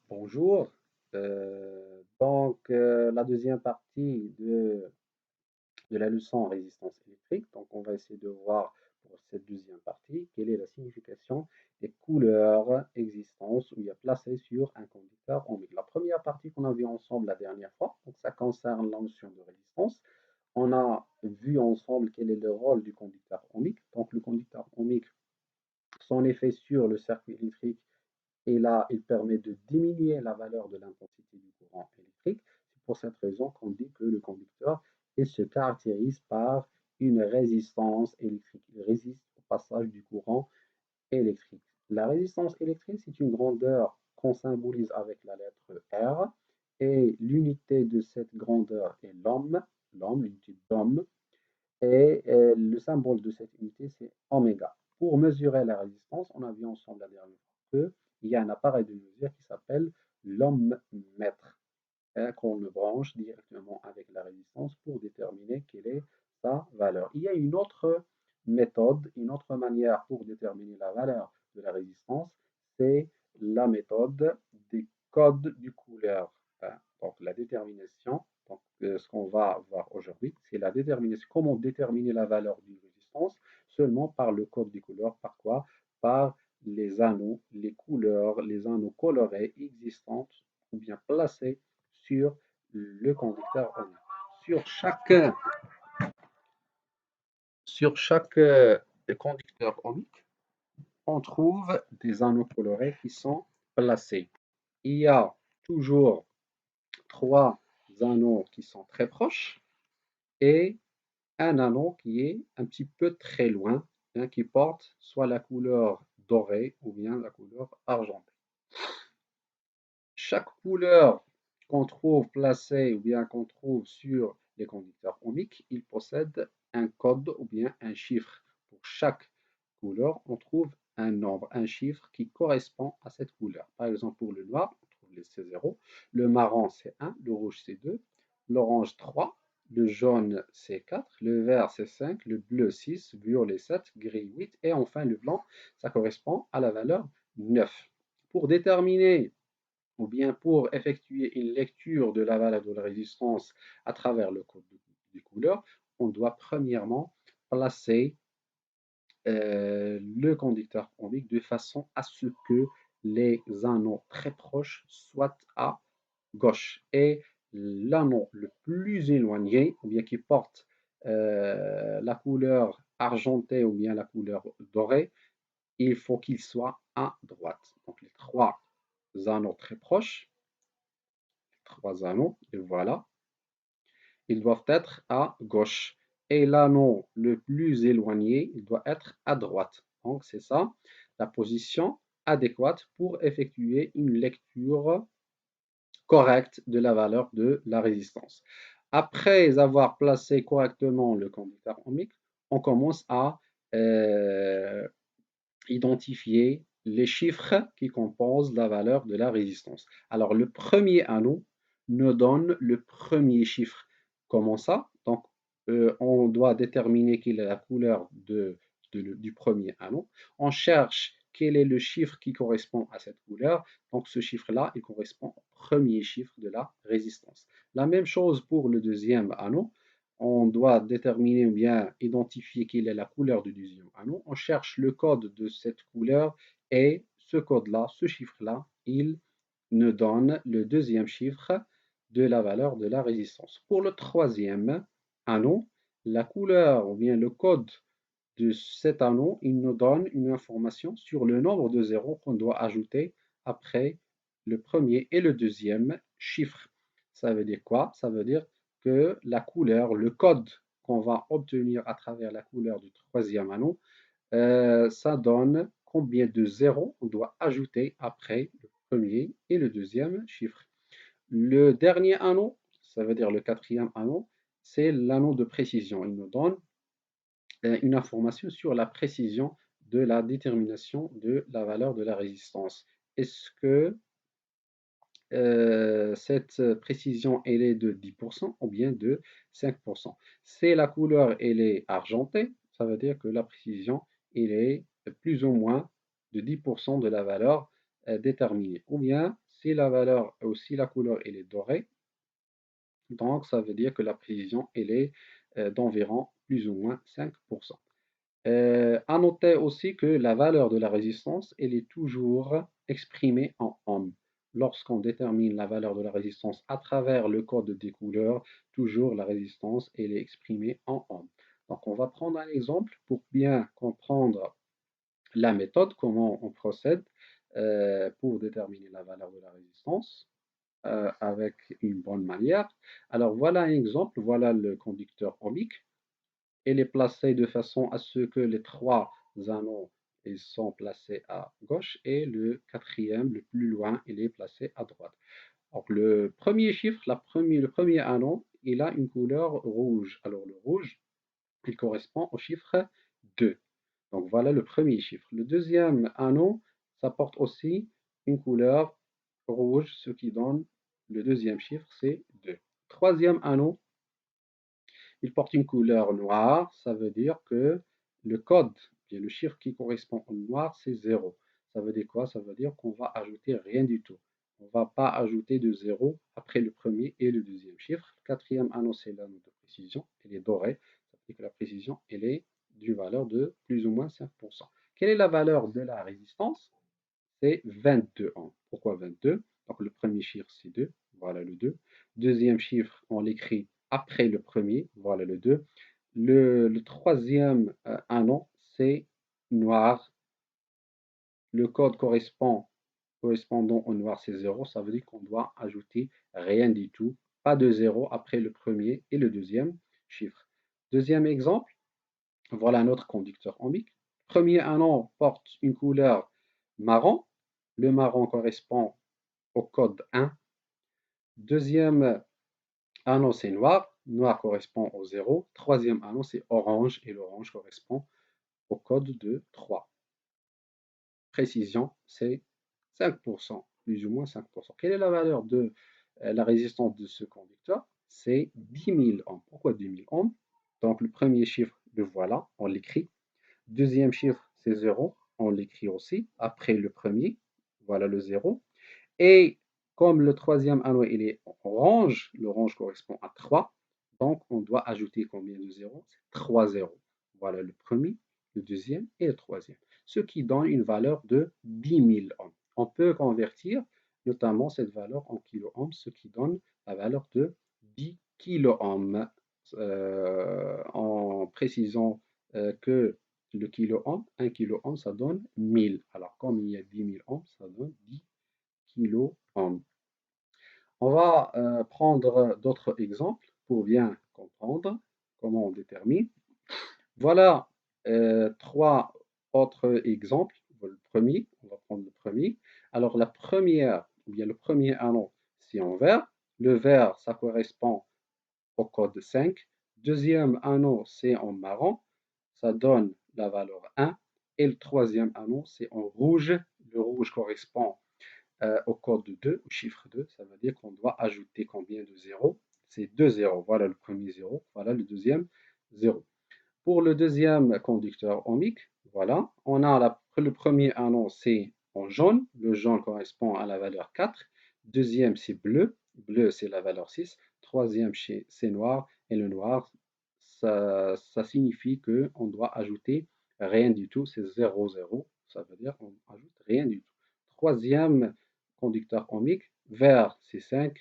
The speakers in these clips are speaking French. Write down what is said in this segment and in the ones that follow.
Bonjour. La deuxième partie de la leçon résistance électrique. Donc, on va essayer de voir pour cette deuxième partie quelle est la signification des couleurs existence ou il y a placées sur un conducteur ohmique. La première partie qu'on a vue ensemble la dernière fois, donc ça concerne la notion de résistance. On a vu ensemble quel est le rôle du conducteur ohmique. Donc, le conducteur ohmique, son effet sur le circuit électrique et là, il permet de diminuer la valeur de l'intensité du courant électrique. C'est pour cette raison qu'on dit que le conducteur il se caractérise par une résistance électrique. Il résiste au passage du courant électrique. La résistance électrique, c'est une grandeur qu'on symbolise avec la lettre R et l'unité de cette grandeur est l'ohm, l'unité d'ohm, et le symbole de cette unité, c'est oméga. Pour mesurer la résistance, on a vu ensemble la dernière fois qu'il y a un appareil de mesure qui s'appelle l'ohmmètre, hein, qu'on le branche directement avec la résistance pour déterminer quelle est sa valeur. Il y a une autre méthode, une autre manière pour déterminer la valeur de la résistance, c'est la méthode des codes du couleur, hein. Donc la détermination, donc, ce qu'on va voir aujourd'hui, c'est la détermination, comment déterminer la valeur d'une résistance seulement par le code des couleurs. Par quoi? Par les anneaux, les couleurs, les anneaux colorés existants ou bien placés sur le conducteur ohmique. Sur chaque, sur chaque conducteur ohmique, on trouve des anneaux colorés qui sont placés. Il y a toujours trois anneaux qui sont très proches et un anneau qui est un petit peu très loin, hein, qui porte soit la couleur dorée ou bien la couleur argentée. Chaque couleur qu'on trouve placée ou bien qu'on trouve sur les conducteurs ohmiques, il possède un code ou bien un chiffre. Pour chaque couleur, on trouve un nombre, un chiffre qui correspond à cette couleur. Par exemple, pour le noir, on trouve c'est 0, le marron c'est 1, le rouge c'est 2, l'orange 3, le jaune c'est 4, le vert c'est 5, le bleu 6, violet 7, gris 8 et enfin le blanc, ça correspond à la valeur 9. Pour déterminer ou bien pour effectuer une lecture de la valeur de la résistance à travers le code des couleurs, on doit premièrement placer le conducteur ohmique de façon à ce que les anneaux très proches soient à gauche et l'anneau le plus éloigné, ou bien qui porte la couleur argentée ou bien la couleur dorée, il faut qu'il soit à droite. Donc les trois anneaux très proches, trois anneaux, et voilà, ils doivent être à gauche. Et l'anneau le plus éloigné, il doit être à droite. Donc c'est ça la position adéquate pour effectuer une lecture correcte de la valeur de la résistance. Après avoir placé correctement le conducteur ohmique, on commence à euh, identifier les chiffres qui composent la valeur de la résistance. Alors, le premier anneau nous donne le premier chiffre. Comment ça? Donc, on doit déterminer quelle est la couleur du premier anneau. On cherche quel est le chiffre qui correspond à cette couleur. Donc, ce chiffre-là, il correspond au premier chiffre de la résistance. La même chose pour le deuxième anneau. On doit déterminer ou bien identifier quelle est la couleur du deuxième anneau. On cherche le code de cette couleur et ce code-là, ce chiffre-là, il nous donne le deuxième chiffre de la valeur de la résistance. Pour le troisième anneau, la couleur ou bien le code de cet anneau, il nous donne une information sur le nombre de zéros qu'on doit ajouter après le premier et le deuxième chiffre. Ça veut dire quoi? Ça veut dire que la couleur, le code qu'on va obtenir à travers la couleur du troisième anneau, ça donne combien de zéros on doit ajouter après le premier et le deuxième chiffre. Le dernier anneau, ça veut dire le quatrième anneau, c'est l'anneau de précision. Il nous donne une information sur la précision de la détermination de la valeur de la résistance. Est-ce que cette précision elle est de 10% ou bien de 5%? Si la couleur elle est argentée, ça veut dire que la précision elle est plus ou moins de 10% de la valeur déterminée. Ou bien si la valeur, ou si la couleur elle est dorée, donc ça veut dire que la précision elle est d'environ plus ou moins 5%. À noter aussi que la valeur de la résistance, elle est toujours exprimée en ohms. Lorsqu'on détermine la valeur de la résistance à travers le code des couleurs, toujours la résistance, elle est exprimée en ohms. Donc on va prendre un exemple pour bien comprendre la méthode, comment on procède pour déterminer la valeur de la résistance avec une bonne manière. Alors voilà un exemple, voilà le conducteur ohmique. Il est placé de façon à ce que les trois anneaux ils sont placés à gauche et le quatrième, le plus loin, il est placé à droite. Donc le premier chiffre, le premier anneau, il a une couleur rouge. Alors le rouge, il correspond au chiffre 2. Donc voilà le premier chiffre. Le deuxième anneau, ça porte aussi une couleur rouge, ce qui donne le deuxième chiffre, c'est 2. Troisième anneau, il porte une couleur noire, ça veut dire que le code, bien le chiffre qui correspond au noir, c'est 0. Ça veut dire quoi? Ça veut dire qu'on va ajouter rien du tout. On ne va pas ajouter de 0 après le premier et le deuxième chiffre. Le quatrième anneau, c'est l'anneau de précision, elle est dorée. Ça veut dire que la précision, elle est d'une valeur de plus ou moins 5%. Quelle est la valeur de la résistance? C'est 22 ohms. Pourquoi 22? Donc le premier chiffre, c'est 2. Voilà le 2. Deuxième chiffre, on l'écrit après le premier. Voilà le 2. Le troisième anneau, c'est noir. Le code correspondant au noir, c'est 0. Ça veut dire qu'on doit ajouter rien du tout. Pas de 0 après le premier et le deuxième chiffre. Deuxième exemple, voilà notre conducteur ohmique. Premier anneau porte une couleur marron. Le marron correspond au code 1. Deuxième anneau, c'est noir. Noir correspond au 0. Troisième anneau, c'est orange. Et l'orange correspond au code de 3. Précision, c'est 5%, plus ou moins 5%. Quelle est la valeur de la résistance de ce conducteur? C'est 10 000 ohms. Pourquoi 10 000 ohms? Donc le premier chiffre, le voilà, on l'écrit. Deuxième chiffre, c'est 0. On l'écrit aussi après le premier. Voilà le 0. Et comme le troisième anneau il est orange, l'orange correspond à 3. Donc on doit ajouter combien de zéros? C'est 3 zéros. Voilà le premier, le deuxième et le troisième. Ce qui donne une valeur de 10 000 ohms. On peut convertir notamment cette valeur en kilo-ohms, ce qui donne la valeur de 10 kilo-ohms. En précisant que le kilo-ohm, 1 kilo-ohm, ça donne 1000. Alors, comme il y a 10 000 ohms, ça donne 10 kilo-ohms. On va prendre d'autres exemples pour bien comprendre comment on détermine. Voilà trois autres exemples. Le premier, on va prendre le premier. Alors, la première, ou bien le premier anneau, c'est en vert. Le vert, ça correspond au code 5. Deuxième anneau, c'est en marron, ça donne la valeur 1. Et le troisième anneau, c'est en rouge. Le rouge correspond au code 2, au chiffre 2. Ça veut dire qu'on doit ajouter combien de zéros? C'est 2 zéros. Voilà le premier zéro. Voilà le deuxième zéro. Pour le deuxième conducteur ohmique, voilà, on a le premier anneau, c'est en jaune. Le jaune correspond à la valeur 4. Deuxième, c'est bleu. Bleu, c'est la valeur 6. Troisième, c'est noir. Et le noir, ça signifie qu'on doit ajouter rien du tout. C'est 0, 0. Ça veut dire qu'on ajoute rien du tout. Troisième conducteur ohmique, vert, c'est 5.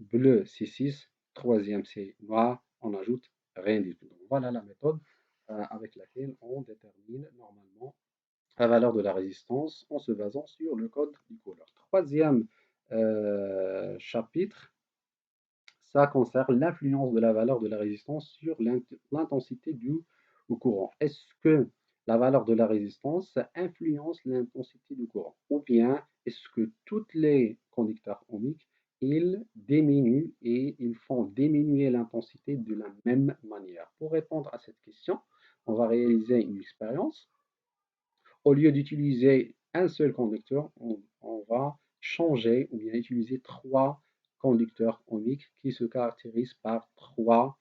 Bleu, c'est 6. Troisième, c'est noir. On ajoute rien du tout. Donc, voilà la méthode avec laquelle on détermine normalement la valeur de la résistance en se basant sur le code du couleur. Troisième chapitre, ça concerne l'influence de la valeur de la résistance sur l'intensité du courant. Est-ce que la valeur de la résistance influence l'intensité du courant? Ou bien est-ce que tous les conducteurs ohmiques, ils diminuent et ils font diminuer l'intensité de la même manière? Pour répondre à cette question, on va réaliser une expérience. Au lieu d'utiliser un seul conducteur, on va changer ou bien utiliser trois conducteurs ohmiques qui se caractérisent par trois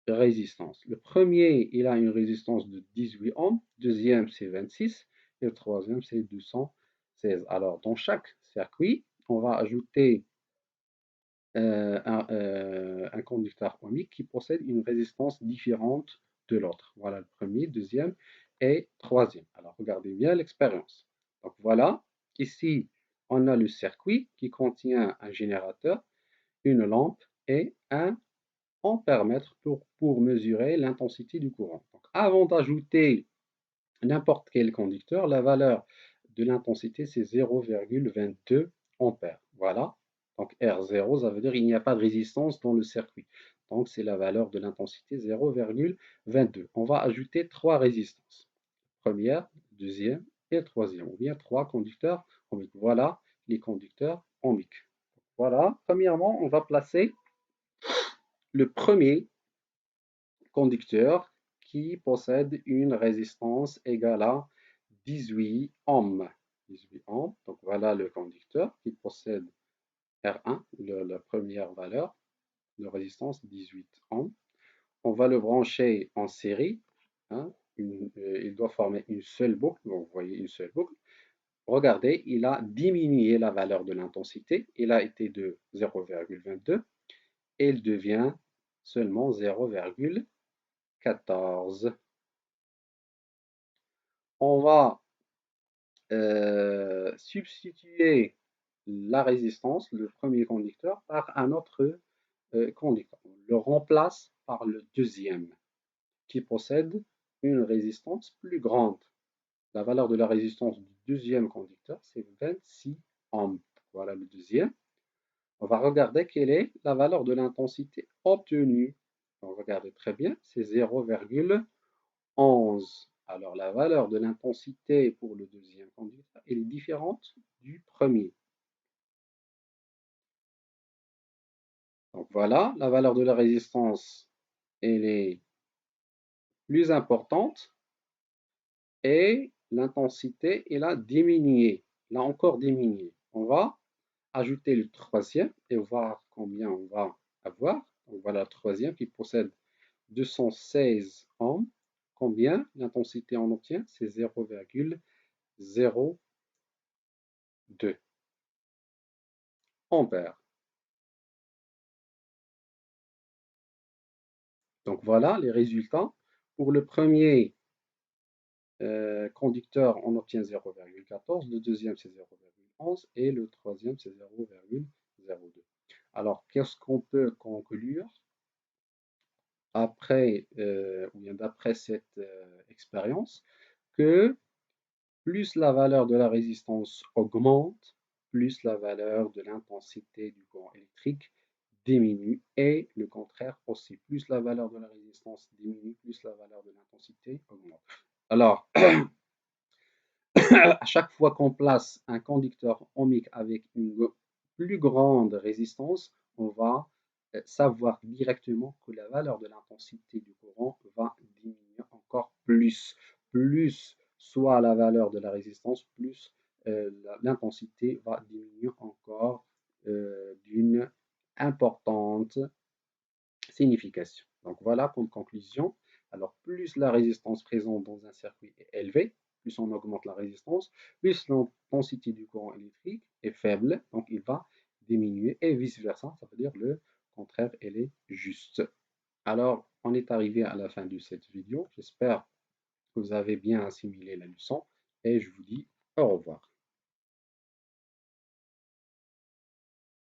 résistances. Le premier, il a une résistance de 18 ohms, deuxième, c'est 26, et le troisième, c'est 216. Alors, dans chaque circuit, on va ajouter un conducteur ohmique qui possède une résistance différente de l'autre. Voilà le premier, deuxième et troisième. Alors regardez bien l'expérience. Donc voilà, ici on a le circuit qui contient un générateur, une lampe et un ampèremètre pour mesurer l'intensité du courant. Donc, avant d'ajouter n'importe quel conducteur, la valeur de l'intensité, c'est 0,22 ampères. Voilà. Donc R0, ça veut dire qu'il n'y a pas de résistance dans le circuit. Donc c'est la valeur de l'intensité 0,22. On va ajouter trois résistances. Première, deuxième et troisième. Ou bien trois conducteurs ohmiques. Voilà les conducteurs ohmiques. Voilà. Premièrement, on va placer le premier conducteur qui possède une résistance égale à 18 ohms. 18 ohms. Donc voilà le conducteur qui possède R1, la première valeur de résistance 18 ohms. On va le brancher en série. Hein, il doit former une seule boucle. Donc, vous voyez une seule boucle. Regardez, il a diminué la valeur de l'intensité. Il a été de 0,22 et il devient seulement 0,14. On va substituer la résistance, le premier conducteur, par un autre conducteur. On le remplace par le deuxième, qui possède une résistance plus grande. La valeur de la résistance du deuxième conducteur, c'est 26 ohms. Voilà le deuxième. On va regarder quelle est la valeur de l'intensité obtenue. Donc, regardez très bien, c'est 0,11. Alors, la valeur de l'intensité pour le deuxième conducteur est différente du premier. Donc, voilà, la valeur de la résistance, elle est plus importante et l'intensité, elle a diminué. Elle a encore diminué. On va ajouter le troisième et voir combien on va avoir. Donc, voilà le troisième qui possède 216 ohms. Combien l'intensité on obtient? C'est 0,02 ampères. Donc voilà les résultats. Pour le premier conducteur, on obtient 0,14, le deuxième c'est 0,11 et le troisième c'est 0,02. Alors qu'est-ce qu'on peut conclure après, ou bien d'après cette expérience? Que plus la valeur de la résistance augmente, plus la valeur de l'intensité du courant électrique diminue et le contraire aussi. Plus la valeur de la résistance diminue, plus la valeur de l'intensité augmente. Alors, à chaque fois qu'on place un conducteur ohmique avec une plus grande résistance, on va savoir directement que la valeur de l'intensité du courant va diminuer encore plus. Plus soit la valeur de la résistance, plus l'intensité va diminuer encore d'une importante signification. Donc voilà comme conclusion. Alors plus la résistance présente dans un circuit est élevée, plus on augmente la résistance, plus l'intensité du courant électrique est faible, donc il va diminuer et vice-versa, ça veut dire le contraire, elle est juste. Alors on est arrivé à la fin de cette vidéo, j'espère que vous avez bien assimilé la leçon et je vous dis au revoir.